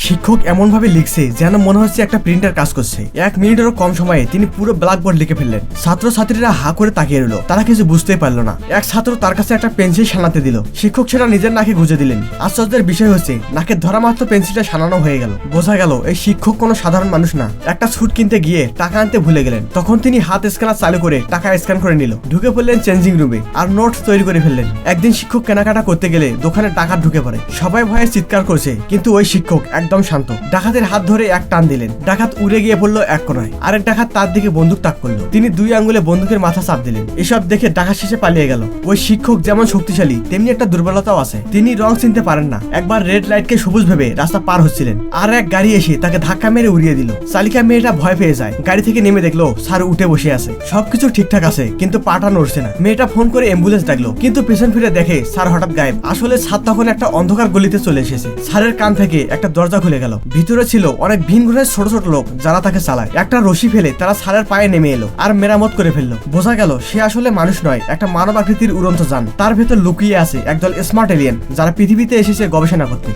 শিক্ষক এমন ভাবে লিখছে যেন মনে হচ্ছে একটা প্রিন্টার কাজ করছে। 1 মিনিটেরও কম সময়ে তিনি পুরো ব্ল্যাকবোর্ড লিখে ফেললেন। ছাত্রছাত্রীরা হা করে তাকিয়ে রইল, তারা কিছু বুঝতেই পারলো না। এক ছাত্র তার কাছে একটা পেন্সিল সানাতে দিল, শিক্ষক সেটা নিজের নাকে গুঁজে দিলেন। আশ্চর্যের বিষয় হচ্ছে নাকের ধরা মাত্র পেন্সিলটা সানানো হয়ে গেল। বোঝা গেল এই শিক্ষক কোনো সাধারণ মানুষ না। একটা স্যুট কিনতে গিয়ে টাকা আনতে ভুলে গেলেন, তখন তিনি হাত স্ক্যানার চালু করে টাকা স্ক্যান করে নিল, ঢুকে পড়লেন চেঞ্জিং রুমে আর নোট তৈরি করে ফেললেন। একদিন শিক্ষক কেনাকাটা করতে গেলে দোকানে টাকা ঢুকে পড়ে, সবাই ভয়ে চিৎকার করছে, কিন্তু ওই শিক্ষক একদম শান্ত। ডাকাতের হাত ধরে এক টান দিলেন, ডাকাত উড়ে গিয়ে পড়লো এক কোনায়। আরেক ডাকাত তার দিকে বন্দুক তাক করলো, তিনি 2 আঙ্গুলে বন্দুকের মাথা চাপ দিলেন। এসব দেখে ডাকাত শেষে পালিয়ে গেল। ওই শিক্ষক যেমন শক্তিশালী তেমনি একটা দুর্বলতাও আছে, তিনি রং চিনতে পারেন না। একবার রেড লাইটকে সবুজ ভেবে রাস্তা পার হচ্ছিলেন, আর এক গাড়ি এসে তাকে ধাক্কা মেরে উড়িয়ে দিল। চালিকা মেয়েটা ভয় পেয়ে যায়, গাড়ি থেকে নেমে দেখলো স্যার উঠে বসে আছে, সবকিছু ঠিকঠাক আছে, কিন্তু পাটা নড়ছে না। মেয়েটা ফোন করে অ্যাম্বুলেন্স ডাকলো, কিন্তু পেছন ফিরে দেখে স্যার হঠাৎ গায়েব। আসলে স্যার তখন একটা অন্ধকার গলিতে চলে এসেছে। স্যারের কান থেকে একটা দরজা খুলে গেল, ভিতরে ছিল অনেক ভিন ঘুরের ছোট ছোট লোক যারা তাকে চালায়। একটা রশি ফেলে তারা স্যারের পায়ে নেমে এলো আর মেরামত করে ফেললো। বোঝা গেল সে আসলে মানুষ নয়, একটা মানব আকৃতির উড়ন্ত যান। তার ভেতর লুকিয়ে আছে একদল স্মার্ট এলিয়েন যারা পৃথিবীতে এসেছে গবেষণা করতে।